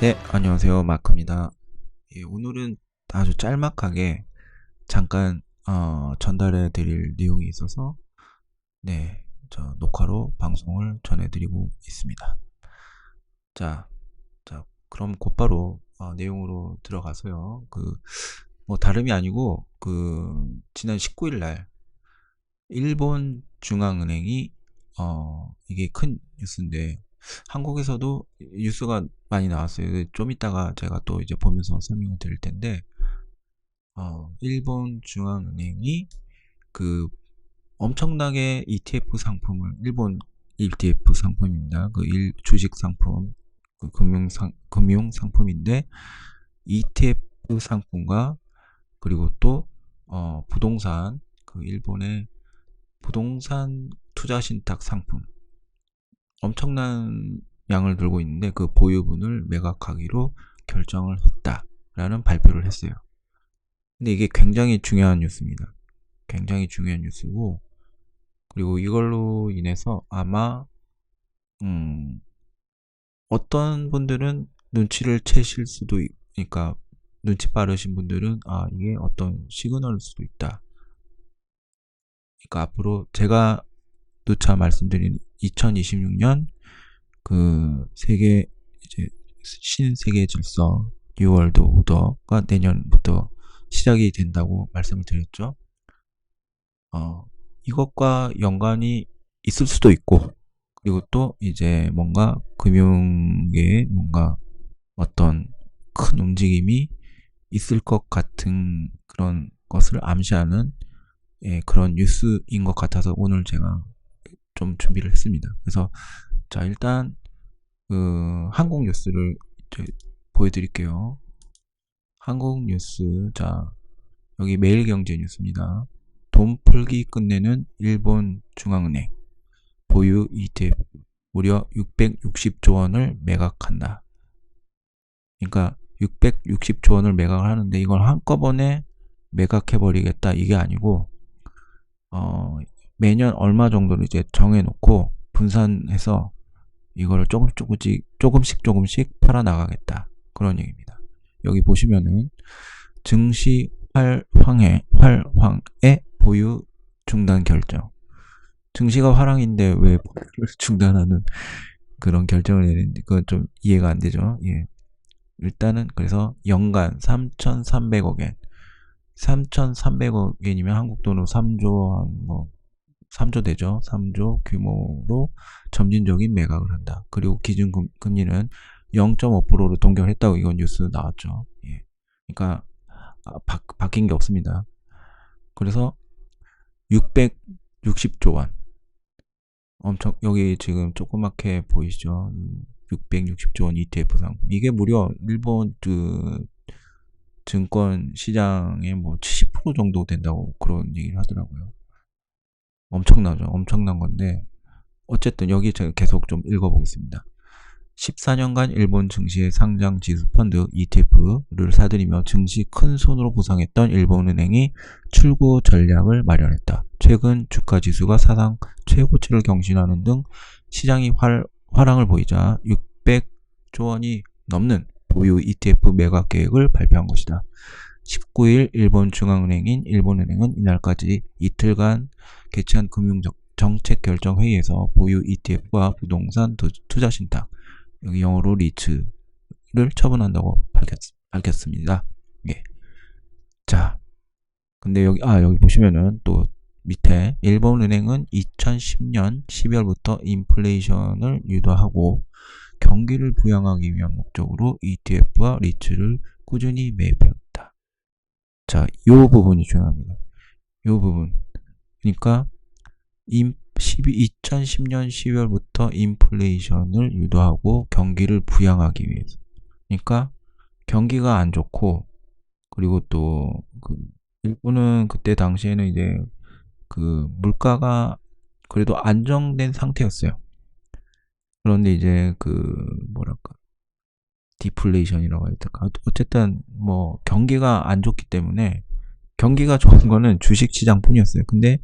네, 안녕하세요. 마크입니다. 예, 오늘은 아주 짤막하게 잠깐 전달해 드릴 내용이 있어서 네, 저 녹화로 방송을 전해드리고 있습니다. 자, 그럼 곧바로 내용으로 들어가서요. 뭐 다름이 아니고 지난 19일 날 일본 중앙은행이 이게 큰 뉴스인데 한국에서도 뉴스가 많이 나왔어요. 좀 이따가 제가 또 이제 보면서 설명을 드릴 텐데 일본 중앙은행이 그 엄청나게 ETF 상품을 일본 ETF 상품입니다. 주식 상품, 금융 상품인데 ETF 상품과 그리고 또 부동산 일본의 부동산 투자 신탁 상품 엄청난 양을 들고 있는데 그 보유분을 매각하기로 결정을 했다라는 발표를 했어요. 근데 이게 굉장히 중요한 뉴스입니다. 굉장히 중요한 뉴스고, 그리고 이걸로 인해서 아마 어떤 분들은 눈치를 채실 수도 그러니까 눈치 빠르신 분들은 이게 어떤 시그널일 수도 있다. 그러니까 앞으로 제가 누차 말씀드린 2026년 세계 이제 신세계 질서 뉴월드 오더가 내년부터 시작이 된다고 말씀을 드렸죠. 이것과 연관이 있을 수도 있고, 그리고 또 이제 뭔가 금융계에 뭔가 어떤 큰 움직임이 있을 것 같은 그런 것을 암시하는 그런 뉴스인 것 같아서 오늘 제가 좀 준비를 했습니다. 그래서 자, 일단 한국 뉴스를 이제 보여드릴게요. 한국 뉴스. 자, 여기 매일경제 뉴스입니다. 돈 풀기 끝내는 일본 중앙은행 보유 ETF 무려 660조 원을 매각한다. 그러니까 660조 원을 매각을 하는데 이걸 한꺼번에 매각해버리겠다 이게 아니고 매년 얼마 정도를 이제 정해놓고 분산해서 이거를 조금씩 팔아나가겠다. 그런 얘기입니다. 여기 보시면은 증시 활황의 보유 중단 결정. 증시가 화랑인데 왜 보유를 중단하는 그런 결정을 내리는지 그건 좀 이해가 안 되죠. 예. 일단은 그래서 연간 3,300억 엔. 3,300억 엔이면 한국 돈으로 3조 되죠. 3조 규모로 점진적인 매각을 한다. 그리고 기준금리는 0.5%로 동결했다고 이건 뉴스 나왔죠. 예. 그러니까 바뀐 게 없습니다. 그래서 660조 원. 여기 지금 조그맣게 보이시죠? 660조 원 ETF 상품. 이게 무려 일본 증권 시장의 뭐 70% 정도 된다고 그런 얘기를 하더라고요. 엄청나죠. 엄청난 건데 어쨌든 여기 제가 계속 좀 읽어보겠습니다. 14년간 일본 증시의 상장 지수 펀드 ETF를 사들이며 증시 큰 손으로 부상했던 일본은행이 출구 전략을 마련했다. 최근 주가 지수가 사상 최고치를 경신하는 등 시장이 화랑을 보이자 600조 원이 넘는 보유 ETF 매각 계획을 발표한 것이다. 19일 일본 중앙은행인 일본은행은 이날까지 이틀간 개최한 금융정책결정회의에서 보유 ETF와 부동산 투자 신탁, 여기 영어로 리츠를 처분한다고 밝혔습니다. 예. 자, 근데 여기 보시면은 또 밑에 일본은행은 2010년 12월부터 인플레이션을 유도하고 경기를 부양하기 위한 목적으로 ETF와 리츠를 꾸준히 매입해왔다. 자, 이 부분이 중요합니다. 이 부분. 그러니까 2010년 12월부터 인플레이션을 유도하고 경기를 부양하기 위해서. 그러니까 경기가 안 좋고, 그리고 또 일본은 그때 당시에는 이제 물가가 그래도 안정된 상태였어요. 그런데 이제 디플레이션이라고 해야 될까? 어쨌든 뭐 경기가 안 좋기 때문에, 경기가 좋은 거는 주식시장 뿐이었어요. 근데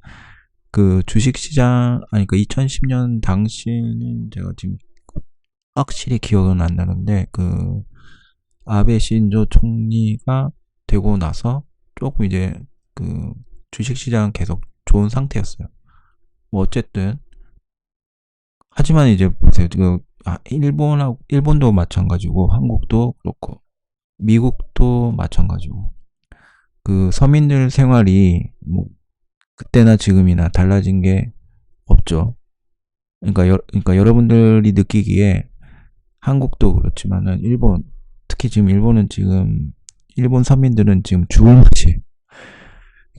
주식시장, 그러니까 2010년 당시에는 제가 지금 확실히 기억은 안 나는데, 아베 신조 총리가 되고 나서 조금 이제 그 주식시장은 계속 좋은 상태였어요. 뭐 어쨌든 하지만 이제 보세요. 일본도 마찬가지고 한국도 그렇고 미국도 마찬가지고 그 서민들 생활이 뭐 그때나 지금이나 달라진 게 없죠. 그러니까 여러분들이 느끼기에 한국도 그렇지만은 특히 지금 일본 서민들은 지금 죽을 맛이에요.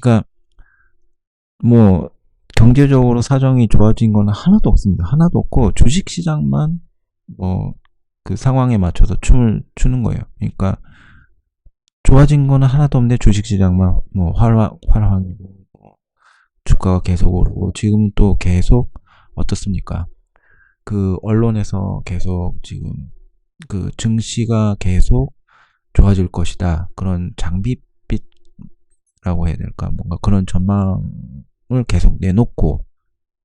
그러니까 뭐 경제적으로 사정이 좋아진 건 하나도 없습니다. 하나도 없고 주식 시장만 뭐 그 상황에 맞춰서 춤을 추는 거예요. 그러니까 좋아진 거는 하나도 없는데 주식 시장만 뭐 활황이고 주가가 계속 오르고 지금 또 계속 어떻습니까? 그 언론에서 계속 지금 그 증시가 계속 좋아질 것이다. 그런 장밋빛이라고 해야 될까? 뭔가 그런 전망을 계속 내놓고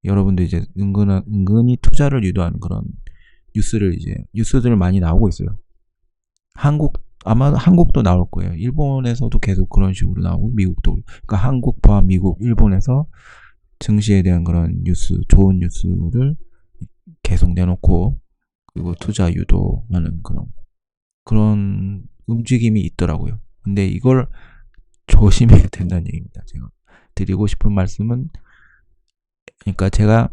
여러분들 이제 은근히 투자를 유도하는 그런 뉴스들 많이 나오고 있어요. 아마 한국도 나올 거예요. 일본에서도 계속 그런 식으로 나오고 미국도 그러니까 한국 포함 미국 일본에서 증시에 대한 그런 좋은 뉴스를 계속 내놓고 그리고 투자 유도하는 그런 움직임이 있더라고요. 근데 이걸 조심해야 된다는 얘기입니다. 제가 드리고 싶은 말씀은 그러니까 제가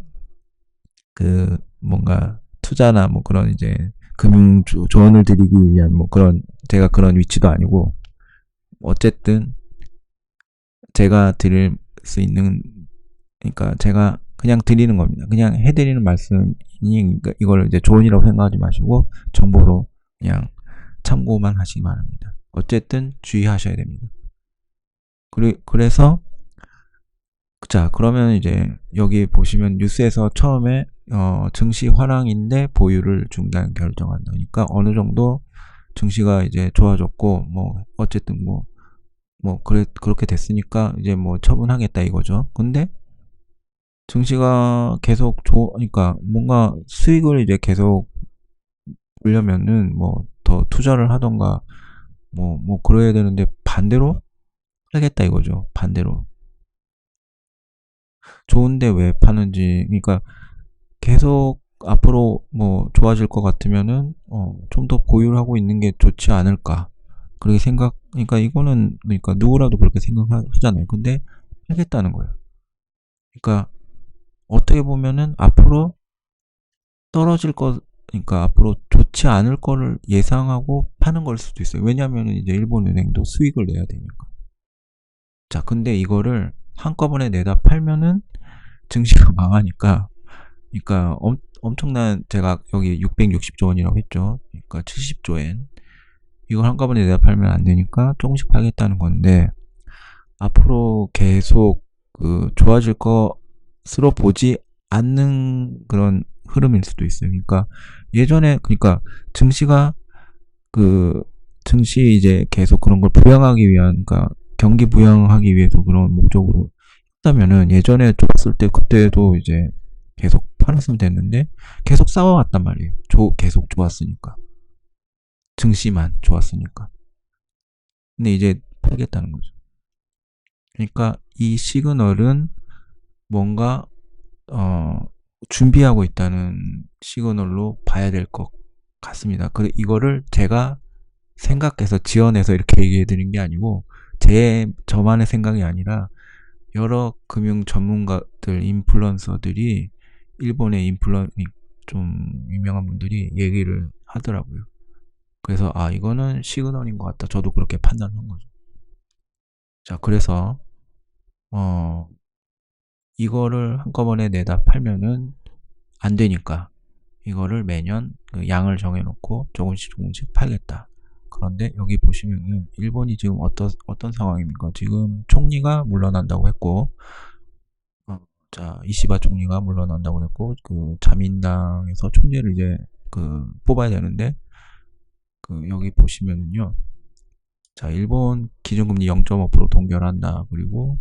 그 뭔가 투자나 뭐 그런 이제 금융 조언을 드리기 위한 뭐 그런 제가 그런 위치도 아니고 어쨌든 제가 드릴 수 있는 그러니까 제가 그냥 드리는 겁니다. 그냥 해드리는 말씀이니까 이걸 이제 조언이라고 생각하지 마시고 정보로 그냥 참고만 하시기 바랍니다. 어쨌든 주의하셔야 됩니다. 그래서 자 그러면 이제 여기 보시면 뉴스에서 처음에 증시 화랑인데 보유를 중단 결정한다. 그러니까 어느 정도 증시가 이제 좋아졌고 뭐 어쨌든 그렇게 됐으니까 이제 뭐 처분하겠다 이거죠. 근데 증시가 계속 그러니까 뭔가 수익을 이제 계속 보려면은 뭐 더 투자를 하던가 뭐 그래야 되는데 반대로 하겠다 이거죠. 반대로. 좋은데 왜 파는지 그러니까 계속 앞으로 뭐 좋아질 것 같으면은 좀 더 보유를 하고 있는 게 좋지 않을까. 그러니까 이거는 그러니까 누구라도 그렇게 생각하잖아요. 근데 하겠다는 거예요. 그러니까 어떻게 보면은 앞으로 떨어질 거 그러니까 앞으로 좋지 않을 거를 예상하고 파는 걸 수도 있어요. 왜냐하면 이제 일본 은행도 수익을 내야 되니까. 자, 근데 이거를 한꺼번에 내다 팔면은 증시가 망하니까, 그러니까 엄청난 제가 여기 660조 원이라고 했죠. 그러니까 70조 엔. 이걸 한꺼번에 내다 팔면 안 되니까 조금씩 팔겠다는 건데 앞으로 계속 그 좋아질 것으로 보지 않는 그런 흐름일 수도 있어요. 그러니까 예전에 그러니까 증시가 그 증시 이제 계속 그런 걸 부양하기 위한 그러니까 경기 부양하기 위해서 그런 목적으로 했다면은 예전에 좋았을 때 그때도 이제 계속 팔았으면 됐는데 계속 싸워왔단 말이에요. 계속 좋았으니까 증시만 좋았으니까. 근데 이제 팔겠다는 거죠. 그러니까 이 시그널은 뭔가 준비하고 있다는 시그널로 봐야 될 것 같습니다. 이거를 제가 생각해서 지어내서 이렇게 얘기해 드린 게 아니고 저만의 생각이 아니라 여러 금융 전문가들, 인플루언서들이 일본의 좀 유명한 분들이 얘기를 하더라고요. 그래서 이거는 시그널인 것 같다. 저도 그렇게 판단한 거죠. 자, 그래서 이거를 한꺼번에 내다 팔면은 안 되니까 이거를 매년 그 양을 정해놓고 조금씩 팔겠다. 그런데 여기 보시면은 일본이 지금 어떤 상황입니까? 지금 총리가 물러난다고 했고, 자 이시바 총리가 물러난다고 했고, 그 자민당에서 총리를 이제 그 뽑아야 되는데, 그 여기 보시면은요, 자 일본 기준금리 0.5% 동결한다. 그리고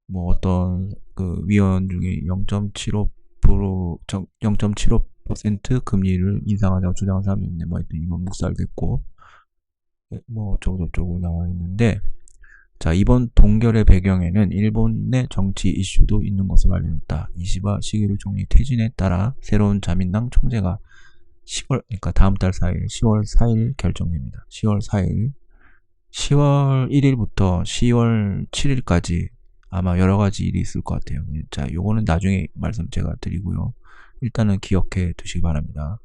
뭐 어떤 그 위원 중에 0.75% 금리를 인상하자고 주장한 사람이 있는데 뭐 하여튼 이건 묵살됐고 뭐 어쩌고저쩌고 나와 있는데, 자, 이번 동결의 배경에는 일본의 정치 이슈도 있는 것으로 알려졌다. 이시바 시기루 총리 퇴진에 따라 새로운 자민당 총재가 10월, 그러니까 다음 달 4일, 10월 4일 결정됩니다. 10월 4일, 10월 1일부터 10월 7일까지 아마 여러 가지 일이 있을 것 같아요. 자, 요거는 나중에 말씀 제가 드리고요. 일단은 기억해 두시기 바랍니다.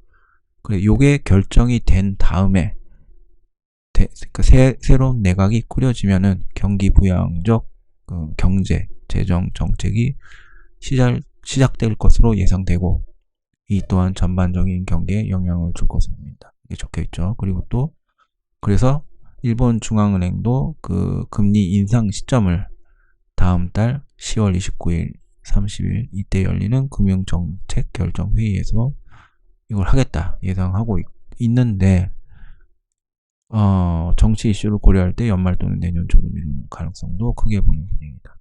그래, 요게 결정이 된 다음에 그러니까 새로운 내각이 꾸려지면은 경기 부양적 경제 재정 정책이 시작될 것으로 예상되고, 이 또한 전반적인 경기에 영향을 줄 것입니다. 이게 적혀 있죠. 그리고 또 그래서 일본 중앙은행도 그 금리 인상 시점을 다음 달 10월 29일, 30일 이때 열리는 금융정책 결정 회의에서 이걸 하겠다 예상하고 있는데, 정치 이슈를 고려할 때 연말 또는 내년 초로 미루는 가능성도 크게 보는 분위기다.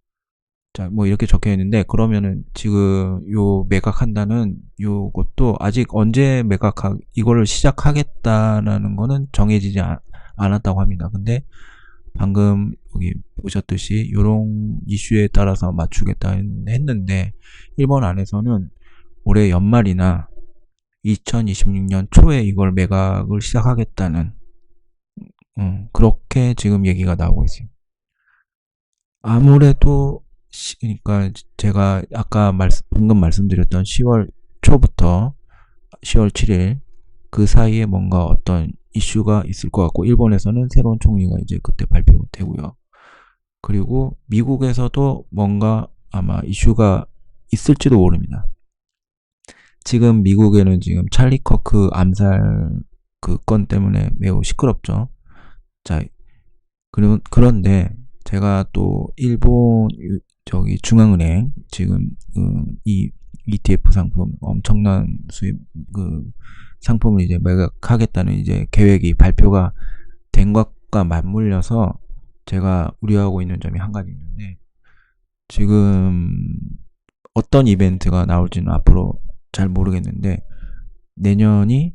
자, 뭐 이렇게 적혀 있는데, 그러면은 지금 요 매각한다는 요것도 아직 언제 이거를 시작하겠다라는 거는 정해지지 않았다고 합니다. 근데 방금 여기 보셨듯이 요런 이슈에 따라서 맞추겠다 했는데, 일본 안에서는 올해 연말이나 2026년 초에 이걸 매각을 시작하겠다는 그렇게 지금 얘기가 나오고 있어요. 아무래도 그러니까 제가 아까 방금 말씀드렸던 10월 초부터 10월 7일 그 사이에 뭔가 어떤 이슈가 있을 것 같고, 일본에서는 새로운 총리가 이제 그때 발표되고요. 그리고 미국에서도 뭔가 아마 이슈가 있을지도 모릅니다. 지금 미국에는 지금 찰리 커크 암살 그 건 때문에 매우 시끄럽죠. 자, 그런데 제가 또 일본 저기 중앙은행 지금 이 ETF 상품 엄청난 수입 상품을 이제 매각하겠다는 이제 계획이 발표가 된 것과 맞물려서 제가 우려하고 있는 점이 한 가지 있는데, 지금 어떤 이벤트가 나올지는 앞으로 잘 모르겠는데, 내년이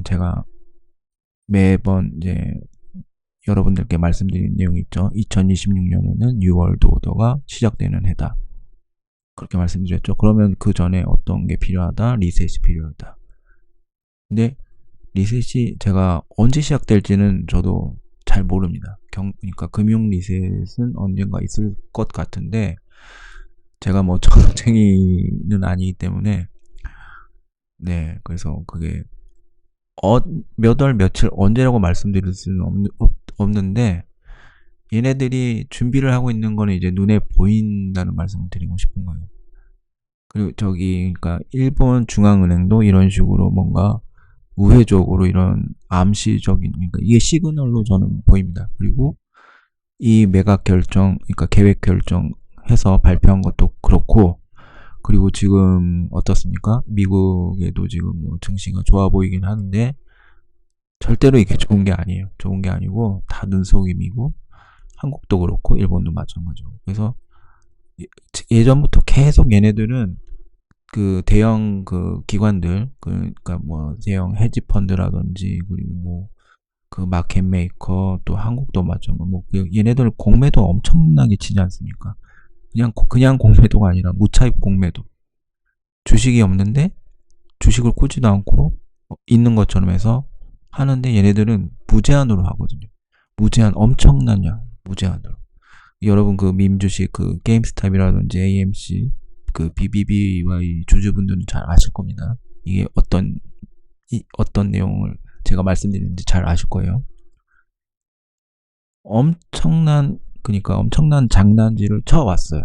제가 매번 이제 여러분들께 말씀드린 내용이 있죠. 2026년에는 뉴월드 오더가 시작되는 해다. 그렇게 말씀드렸죠. 그러면 그 전에 어떤 게 필요하다? 리셋이 필요하다. 근데 리셋이 제가 언제 시작될지는 저도 잘 모릅니다. 그러니까 금융 리셋은 언젠가 있을 것 같은데, 제가 뭐 전쟁이는 아니기 때문에, 네, 그래서 그게 몇 월 며칠 언제라고 말씀드릴 수는 없는데, 얘네들이 준비를 하고 있는 거는 이제 눈에 보인다는 말씀을 드리고 싶은 거예요. 그리고 그러니까 일본 중앙은행도 이런 식으로 뭔가 우회적으로 이런 암시적인, 그러니까 이게 시그널로 저는 보입니다. 그리고 이 매각 결정, 그러니까 계획 결정해서 발표한 것도 그렇고, 그리고 지금 어떻습니까? 미국에도 지금 뭐 증시가 좋아 보이긴 하는데, 절대로 이게 좋은 게 아니에요. 좋은 게 아니고 다 눈속임이고, 한국도 그렇고 일본도 마찬가지고. 그래서 예전부터 계속 얘네들은 그 대형 그 기관들, 그러니까 뭐 대형 헤지 펀드라든지, 그리고 뭐 그 마켓 메이커, 또 한국도 마찬가지고, 뭐 얘네들 공매도 엄청나게 치지 않습니까? 그냥 공매도가 아니라 무차입 공매도. 주식이 없는데 주식을 꾸지도 않고 있는 것처럼 해서 하는데, 얘네들은 무제한으로 하거든요. 무제한, 엄청난 양, 무제한으로. 여러분 그 밈주식 그 게임스탑이라든지 AMC 그 BBBY 주주분들은 잘 아실 겁니다. 이게 어떤 내용을 제가 말씀드리는지 잘 아실 거예요. 그러니까 엄청난 장난질을 쳐왔어요.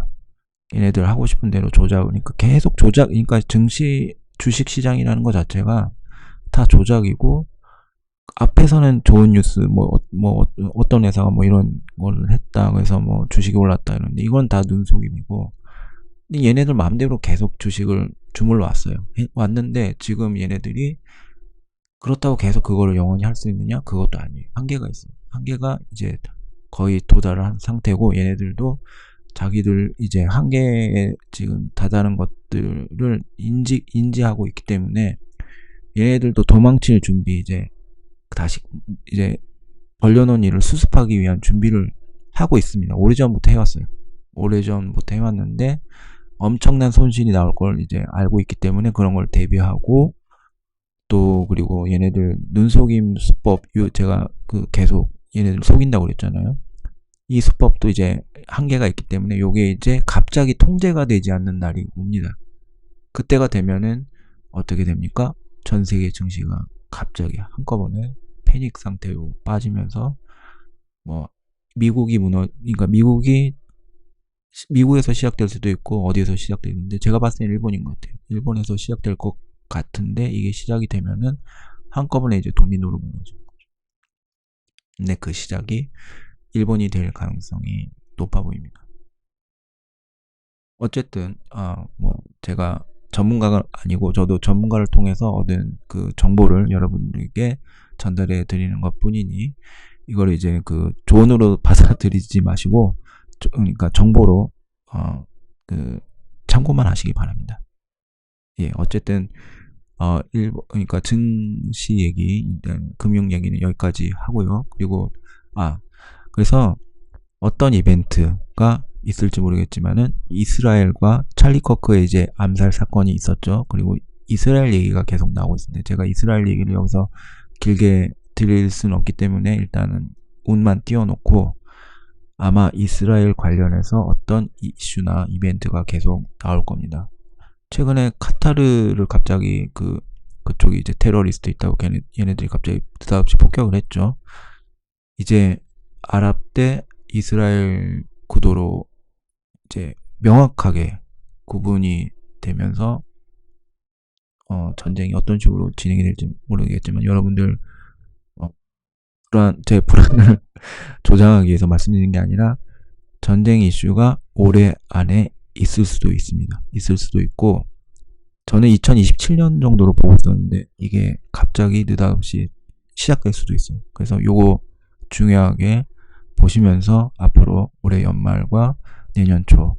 얘네들 하고 싶은 대로 그러니까 계속 그러니까 주식 시장이라는 것 자체가 다 조작이고, 앞에서는 좋은 뉴스, 어떤 회사가 뭐 이런 걸 했다, 그래서 뭐 주식이 올랐다 이런데, 이건 다 눈속임이고, 얘네들 마음대로 계속 주식을 주물러 왔는데, 지금 얘네들이 그렇다고 계속 그거를 영원히 할 수 있느냐? 그것도 아니에요. 한계가 있어요. 한계가 이제 거의 도달을 한 상태고, 얘네들도 자기들 이제 한계에 지금 다다른 것들을 인지하고 있기 때문에, 얘네들도 도망칠 준비, 다시 벌려놓은 일을 수습하기 위한 준비를 하고 있습니다. 오래전부터 해왔어요. 오래전부터 해왔는데 엄청난 손실이 나올 걸 이제 알고 있기 때문에 그런 걸 대비하고, 또 그리고 얘네들 눈속임 수법, 제가 계속 얘네들 속인다고 그랬잖아요. 이 수법도 이제 한계가 있기 때문에 요게 이제 갑자기 통제가 되지 않는 날이 옵니다. 그때가 되면은 어떻게 됩니까? 전 세계 증시가 갑자기 한꺼번에 패닉 상태로 빠지면서 뭐 그러니까 미국에서 시작될 수도 있고 어디에서 시작되는데, 제가 봤을 때는 일본인 것 같아요. 일본에서 시작될 것 같은데, 이게 시작이 되면은 한꺼번에 이제 도미노로 무너지는 거죠. 근데 그 시작이 일본이 될 가능성이 높아 보입니다. 어쨌든 뭐 제가 전문가가 아니고 저도 전문가를 통해서 얻은 그 정보를 여러분들에게 전달해 드리는 것 뿐이니, 이걸 이제 그 조언으로 받아들이지 마시고, 그러니까 정보로 그 참고만 하시기 바랍니다. 예, 어쨌든 그러니까 증시 얘기, 일단 금융 얘기는 여기까지 하고요. 그리고 그래서 어떤 이벤트가 있을지 모르겠지만은 이스라엘과 찰리 커크의 이제 암살 사건이 있었죠. 그리고 이스라엘 얘기가 계속 나오고 있습니다. 제가 이스라엘 얘기를 여기서 길게 드릴 수는 없기 때문에 일단은 운만 띄워놓고, 아마 이스라엘 관련해서 어떤 이슈나 이벤트가 계속 나올 겁니다. 최근에 카타르를 갑자기 그쪽이 이제 테러리스트 있다고 얘네들이 갑자기 느닷없이 폭격을 했죠. 이제 아랍 대 이스라엘 구도로 이제 명확하게 구분이 되면서 전쟁이 어떤 식으로 진행이 될지 모르겠지만, 여러분들 제 불안을 조장하기 위해서 말씀드리는 게 아니라, 전쟁 이슈가 올해 안에 있을 수도 있습니다. 있을 수도 있고, 저는 2027년 정도로 보고 있었는데 이게 갑자기 느닷없이 시작될 수도 있어요. 그래서 요거 중요하게 보시면서 앞으로 올해 연말과 내년 초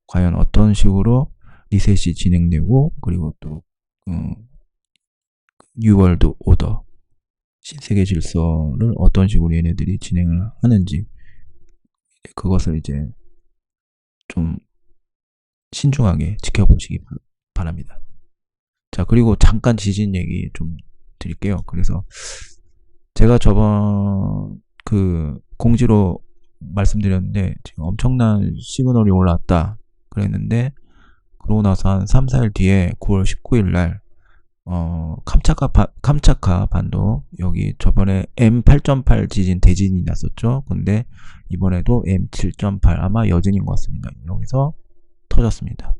과연 어떤 식으로 리셋이 진행되고, 그리고 또 뉴월드 오더, 신세계 질서를 어떤 식으로 얘네들이 진행을 하는지, 그것을 이제 좀 신중하게 지켜보시기 바랍니다. 자, 그리고 잠깐 지진 얘기 좀 드릴게요. 그래서 제가 저번 공지로 말씀드렸는데, 지금 엄청난 시그널이 올라왔다 그랬는데, 그러고 나서 한 3, 4일 뒤에 9월 19일 날 캄차카 반도, 여기 저번에 M8.8 지진 대진이 났었죠. 근데 이번에도 M7.8, 아마 여진인 것 같습니다. 여기서 터졌습니다.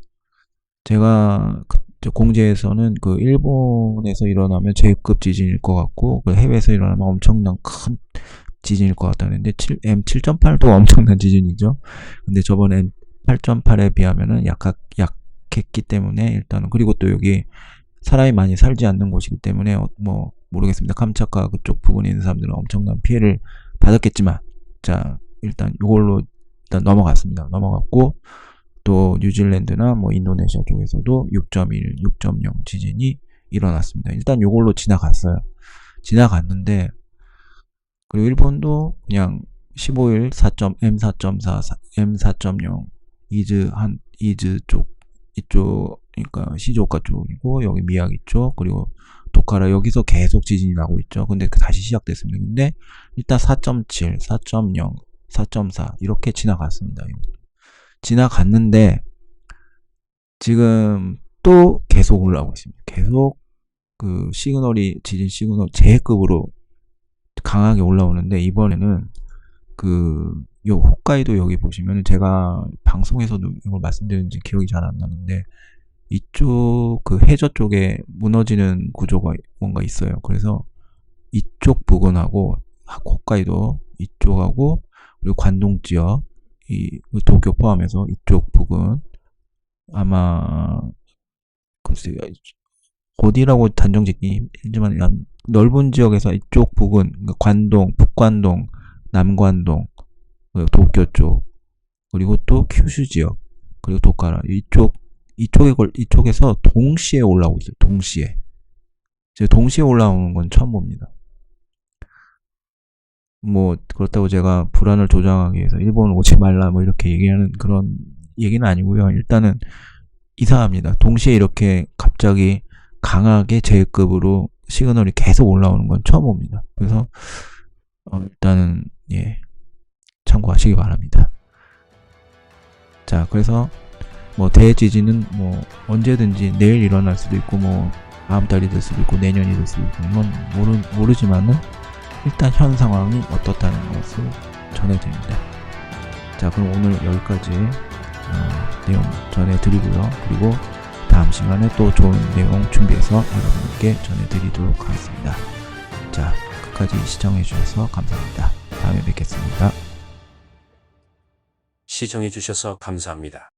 제가 공지에서는 일본에서 일어나면 제급 지진일 것 같고, 해외에서 일어나면 엄청난 큰 지진일 것 같다는데, M7.8도 엄청난 지진이죠. 근데 저번에 M8.8에 비하면은 약했기 때문에, 일단은, 그리고 또 여기 사람이 많이 살지 않는 곳이기 때문에 뭐 모르겠습니다. 캄차카 그쪽 부근에 있는 사람들은 엄청난 피해를 받았겠지만, 자, 일단 이걸로 일단 넘어갔고, 또 뉴질랜드나 뭐 인도네시아 쪽에서도 6.1, 6.0 지진이 일어났습니다. 일단 이걸로 지나갔는데, 그리고 일본도 그냥 15일 M4.4, M4.0 이즈 쪽, 이쪽, 그러니까 시즈오카 쪽이고, 여기 미야기 쪽, 그리고 도카라, 여기서 계속 지진이 나고 있죠. 근데 다시 시작됐습니다. 근데 일단 4.7, 4.0, 4.4 이렇게 지나갔습니다. 지나갔는데 지금 또 계속 올라오고 있습니다. 계속 지진 시그널 제급으로 강하게 올라오는데, 이번에는 요 홋카이도, 여기 보시면 제가 방송에서도 이걸 말씀드렸는지 기억이 잘 안 나는데, 이쪽 해저 쪽에 무너지는 구조가 뭔가 있어요. 그래서 이쪽 부근하고 홋카이도 이쪽하고, 그리고 관동 지역, 도쿄 포함해서 이쪽 부근, 아마 글쎄요, 어디라고 단정 짓기 힘들지만 넓은 지역에서 이쪽 부근, 관동, 북관동, 남관동, 도쿄 쪽, 그리고 또 큐슈 지역, 그리고 도카라, 이쪽에서 동시에 올라오고 있어요. 동시에 올라오는 건 처음 봅니다. 뭐 그렇다고 제가 불안을 조장하기 위해서 일본 오지 말라 뭐 이렇게 얘기하는 그런 얘기는 아니고요. 일단은 이상합니다. 동시에 이렇게 갑자기 강하게 제급으로 시그널이 계속 올라오는 건 처음 봅니다. 그래서 일단은 예, 참고하시기 바랍니다. 자, 그래서 뭐 대지진은 뭐 언제든지 내일 일어날 수도 있고 뭐 다음 달이 될 수도 있고 내년이 될 수도 있고 이건 모르지만은 일단 현 상황이 어떻다는 것을 전해드립니다. 자, 그럼 오늘 여기까지 내용 전해드리고요. 그리고 다음 시간에 또 좋은 내용 준비해서 여러분께 전해드리도록 하겠습니다. 자, 끝까지 시청해주셔서 감사합니다. 다음에 뵙겠습니다. 시청해주셔서 감사합니다.